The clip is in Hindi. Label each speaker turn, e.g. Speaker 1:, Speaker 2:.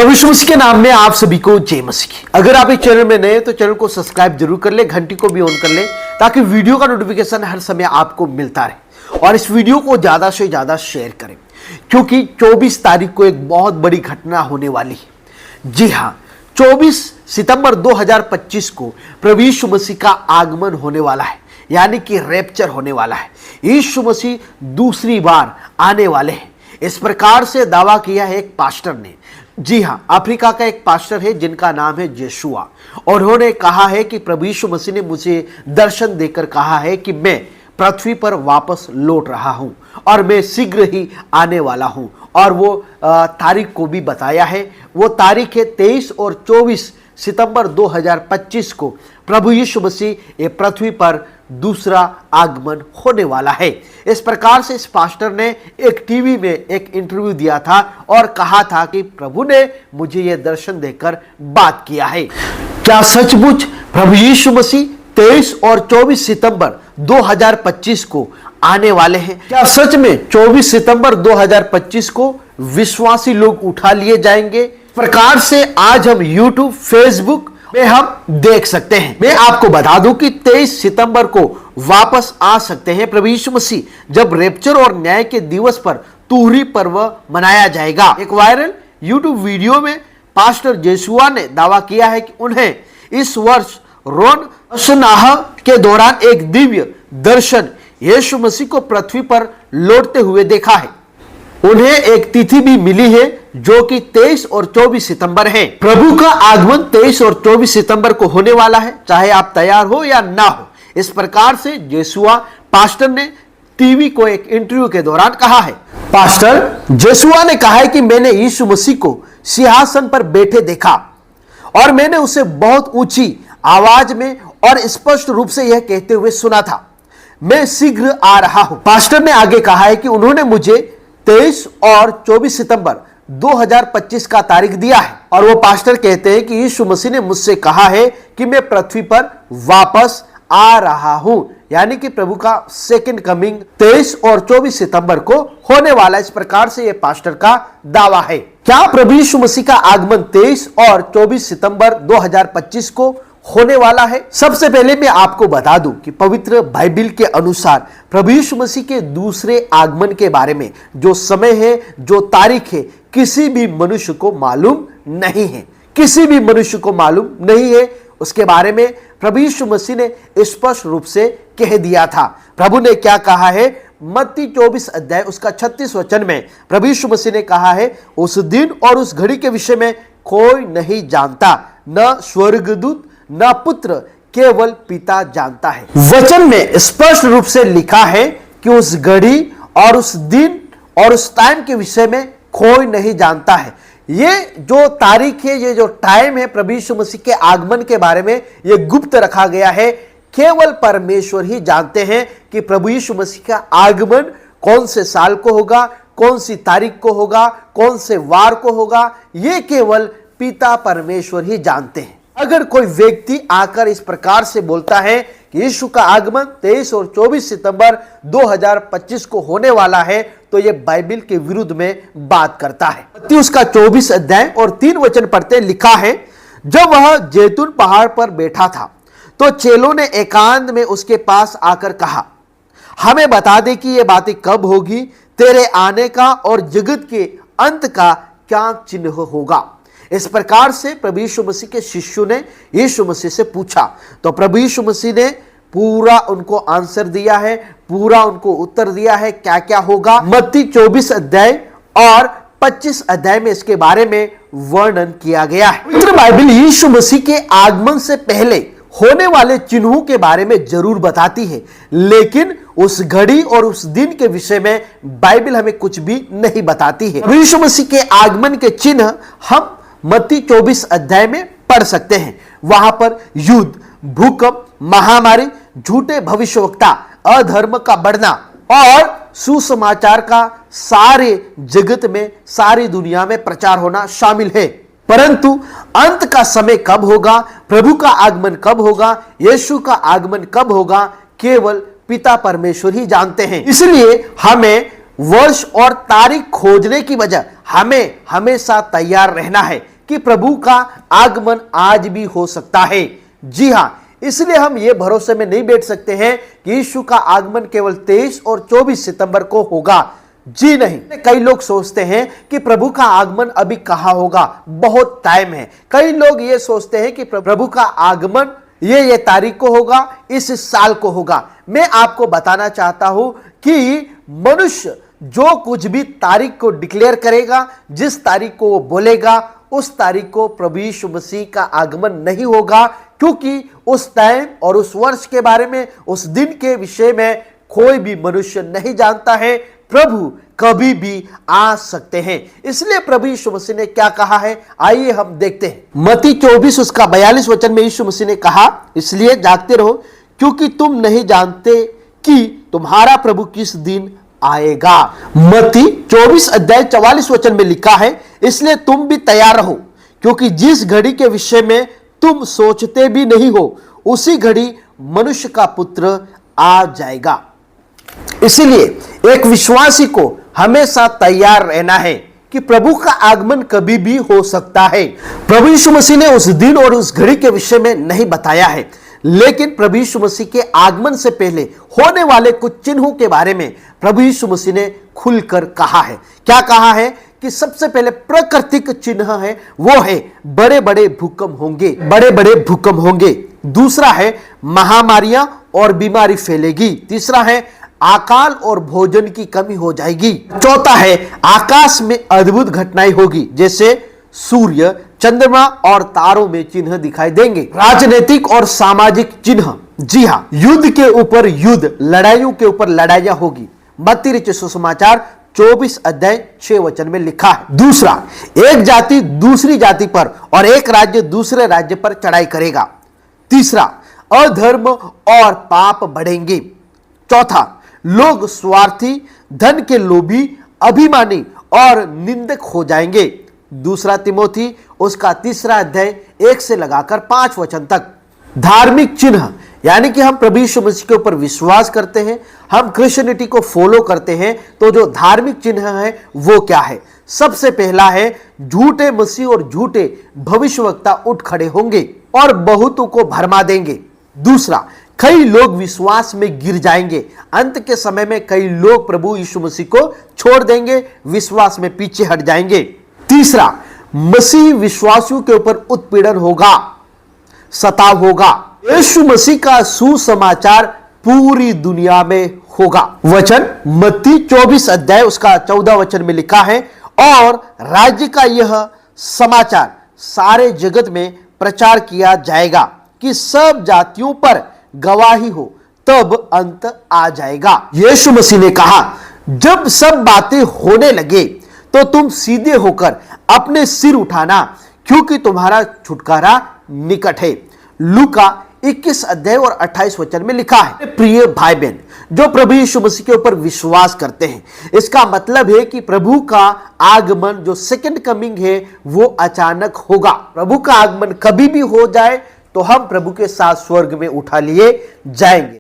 Speaker 1: प्रभु यीशु मसीह के नाम में आप सभी को जय मसीह की। अगर आप इस चैनल में नए हैं तो चैनल को सब्सक्राइब जरूर कर ले, घंटी को भी ऑन कर ले ताकि वीडियो का नोटिफिकेशन हर समय आपको मिलता रहे। और इस वीडियो को ज्यादा से ज्यादा शेयर करें क्योंकि 24 तारीख को एक बहुत बड़ी घटना होने वाली है। जी हाँ, 24 सितंबर 2025 को प्रभु यीशु मसीह का आगमन होने वाला है, यानी कि रैप्चर होने वाला है। यीशु मसीह दूसरी बार आने वाले हैं, इस प्रकार से दावा किया है एक पास्टर ने। जी हाँ, अफ्रीका का एक पास्टर है जिनका नाम है जोशुआ, और उन्होंने कहा है कि प्रभु यीशु मसीह ने मुझे दर्शन देकर कहा है कि मैं पृथ्वी पर वापस लौट रहा हूं और मैं शीघ्र ही आने वाला हूं। और वो तारीख को भी बताया है। वो तारीख है 23 और 24 सितंबर 2025 को प्रभु यीशु मसीह ये पृथ्वी पर दूसरा आगमन होने वाला है। इस प्रकार से इस पास्टर ने एक टीवी में एक इंटरव्यू दिया था और कहा था कि प्रभु ने मुझे यह दर्शन देकर बात किया है। क्या सचमुच प्रभु यीशु मसीह 23 और 24 सितंबर 2025 को आने वाले हैं? क्या सच में 24 सितंबर 2025 को विश्वासी लोग उठा लिए जाएंगे? इस प्रकार से आज हम YouTube, फेसबुक में हम देख सकते हैं। मैं आपको बता दूं कि 23 सितंबर को वापस आ सकते हैं प्रभु यीशु मसीह, जब रैप्चर और न्याय के दिवस पर तुहरी पर्व मनाया जाएगा। एक वायरल YouTube वीडियो में पास्टर जोशुआ ने दावा किया है कि उन्हें इस वर्ष रोन असनाह के दौरान एक दिव्य दर्शन यीशु मसीह को पृथ्वी पर लौटते हुए देखा है। उन्हें एक तिथि भी मिली है जो कि 23 और 24 सितंबर है। प्रभु का आगमन 23 और 24 सितंबर को होने वाला है, चाहे आप तैयार हो या ना हो। इस प्रकार से जोशुआ पास्टर ने टीवी को एक इंटरव्यू के दौरान कहा है। पास्टर जोशुआ ने कहा है कि मैंने यीशु मसीह को सिंहासन पर बैठे देखा और मैंने उसे बहुत ऊंची आवाज में और स्पष्ट रूप से यह कहते हुए सुना था, मैं शीघ्र आ रहा हूं। पास्टर ने आगे कहा है कि उन्होंने मुझे 23 और 24 सितंबर 2025 का तारीख दिया है और वो पास्टर कहते हैं कि यीशु मसीह ने मुझसे कहा है कि मैं पृथ्वी पर वापस आ रहा हूं, यानी कि प्रभु का सेकंड कमिंग 23 और 24 सितंबर को होने वाला। इस प्रकार से ये पास्टर का दावा है। क्या प्रभु यीशु मसीह का आगमन 23 और 24 सितंबर 2025 को होने वाला है? सबसे पहले मैं आपको बता दूं कि पवित्र बाइबल के अनुसार प्रभु यीशु मसीह के दूसरे आगमन के बारे में जो समय है, जो तारीख है, किसी भी मनुष्य को मालूम नहीं है। किसी भी मनुष्य को मालूम नहीं है। उसके बारे में प्रभु यीशु मसीह ने स्पष्ट रूप से कह दिया था। प्रभु ने क्या कहा है? मत्ती 24 अध्याय उसका 36 वचन में प्रभु यीशु मसीह ने कहा है, उस दिन और उस घड़ी के विषय में कोई नहीं जानता, न स्वर्गदूत न पुत्र, केवल पिता जानता है। वचन में स्पष्ट रूप से लिखा है कि उस घड़ी और उस दिन और उस टाइम के विषय में कोई नहीं जानता है। ये जो तारीख है, ये जो टाइम है प्रभु यीशु मसीह के आगमन के बारे में, ये गुप्त रखा गया है। केवल परमेश्वर ही जानते हैं कि प्रभु यीशु मसीह का आगमन कौन से साल को होगा, कौन सी तारीख को होगा, कौन से वार को होगा। ये केवल पिता परमेश्वर ही जानते हैं। अगर कोई व्यक्ति आकर इस प्रकार से बोलता है कि यीशु का आगमन 23 और 24 सितंबर 2025 को होने वाला है, तो यह बाइबल के विरुद्ध में बात करता है। मत्ती उसका 24 अध्याय और 3 वचन पढ़ते लिखा है, जब वह जैतून पहाड़ पर बैठा था तो चेलों ने एकांत में उसके पास आकर कहा, हमें बता दे कि यह बातें कब होगी, तेरे आने का और जगत के अंत का क्या चिन्ह होगा। इस प्रकार से प्रभु यीशु मसीह के शिष्यों ने यीशु मसीह से पूछा, तो प्रभु यीशु मसीह ने पूरा उनको आंसर दिया है, पूरा उनको उत्तर दिया है क्या क्या होगा। मत्ती 24 अध्याय और 25 अध्याय में इसके बारे में वर्णन किया गया है। पवित्र बाइबल यीशु मसीह के आगमन से पहले होने वाले चिन्हों के बारे में जरूर बताती है, लेकिन उस घड़ी और उस दिन के विषय में बाइबल हमें कुछ भी नहीं बताती है। प्रभु यीशु मसीह के आगमन के चिन्ह हम मत्ती 24 अध्याय में पढ़ सकते हैं। वहां पर युद्ध, भूकंप, महामारी, झूठे भविष्यवक्ता, अधर्म का बढ़ना और सुसमाचार का सारे जगत में, सारी दुनिया में प्रचार होना शामिल है। परंतु अंत का समय कब होगा, प्रभु का आगमन कब होगा, यीशु का आगमन कब होगा, केवल पिता परमेश्वर ही जानते हैं। इसलिए हमें वर्ष और तारीख खोजने की बजाय हमें हमेशा तैयार रहना है, कि प्रभु का आगमन आज भी हो सकता है। जी हां, इसलिए हम ये भरोसे में नहीं बैठ सकते हैं कि यीशु का आगमन केवल 23 और 24 सितंबर को होगा। जी नहीं, कई लोग सोचते हैं कि प्रभु का आगमन अभी कहां होगा, बहुत टाइम है। कई लोग ये सोचते हैं कि प्रभु का आगमन ये तारीख को होगा, इस साल को होगा। मैं आपको बताना चाहता हूं कि मनुष्य जो कुछ भी तारीख को डिक्लेयर करेगा, जिस तारीख को वो बोलेगा, उस तारीख को प्रभु यीशु मसीह का आगमन नहीं होगा, क्योंकि उस टाइम और उस वर्ष के बारे में, उस दिन के विषय में कोई भी मनुष्य नहीं जानता है। प्रभु कभी भी आ सकते हैं। इसलिए प्रभु यीशु मसीह ने क्या कहा है, आइए हम देखते हैं। मत्ती 24 उसका 42 वचन में यीशु मसीह ने कहा, इसलिए जागते रहो क्योंकि तुम नहीं जानते कि तुम्हारा प्रभु किस दिन आएगा। मत्ती 24 अध्याय 44 वचन में लिखा है, इसलिए तुम भी तैयार रहो क्योंकि जिस घड़ी के विषय में तुम सोचते भी नहीं हो, उसी घड़ी मनुष्य का पुत्र आ जाएगा। इसलिए एक विश्वासी को हमेशा तैयार रहना है कि प्रभु का आगमन कभी भी हो सकता है। प्रभु यीशु मसीह ने उस दिन और उस घड़ी के विषय में नहीं बताया है, लेकिन प्रभु यीशु मसीह के आगमन से पहले होने वाले कुछ चिन्हों के बारे में प्रभु यीशु मसीह ने खुलकर कहा है। क्या कहा है कि सबसे पहले प्राकृतिक चिन्ह है, वो है बड़े बड़े भूकंप होंगे, बड़े बड़े भूकंप होंगे। दूसरा है महामारियां और बीमारी फैलेगी। तीसरा है अकाल और भोजन की कमी हो जाएगी। चौथा है आकाश में अद्भुत घटनाएं होगी, जैसे सूर्य, चंद्रमा और तारों में चिन्ह दिखाई देंगे। राजनीतिक और सामाजिक चिन्ह, जी हां, युद्ध के ऊपर युद्ध, लड़ाइयों के ऊपर लड़ाइयां होगी। मत्ती रचित सुसमाचार 24 अध्याय 6 वचन में लिखा है। दूसरा, एक जाति दूसरी जाति पर और एक राज्य दूसरे राज्य पर चढ़ाई करेगा। तीसरा, अधर्म और पाप बढ़ेंगे। चौथा, लोग स्वार्थी, धन के लोभी, अभिमानी और निंदक हो जाएंगे। दूसरा तिमोथी उसका 3 अध्याय 1 से लगाकर 5 वचन तक। धार्मिक चिन्ह, यानी कि हम प्रभु यीशु मसीह के ऊपर विश्वास करते हैं, हम क्रिश्चियनिटी को फॉलो करते हैं, तो जो धार्मिक चिन्ह है वो क्या है? सबसे पहला है झूठे मसीह और झूठे भविष्यवक्ता उठ खड़े होंगे और बहुतों को भरमा देंगे। दूसरा, कई लोग विश्वास में गिर जाएंगे। अंत के समय में कई लोग प्रभु यीशु मसीह को छोड़ देंगे, विश्वास में पीछे हट जाएंगे। तीसरा, मसीह विश्वासियों के ऊपर उत्पीड़न होगा, सताव होगा। यीशु मसीह का सुसमाचार पूरी दुनिया में होगा। वचन मत्ती 24 अध्याय उसका 14 वचन में लिखा है, और राज्य का यह समाचार सारे जगत में प्रचार किया जाएगा कि सब जातियों पर गवाही हो, तब अंत आ जाएगा। यीशु मसीह ने कहा, जब सब बातें होने लगे तो तुम सीधे होकर अपने सिर उठाना, क्योंकि तुम्हारा छुटकारा निकट है। लूका 21 अध्याय और 28 वचन में लिखा है। प्रिय भाई बहन, जो प्रभु यीशु मसीह के ऊपर विश्वास करते हैं, इसका मतलब है कि प्रभु का आगमन जो सेकंड कमिंग है वो अचानक होगा। प्रभु का आगमन कभी भी हो जाए तो हम प्रभु के साथ स्वर्ग में उठा लिए जाएंगे।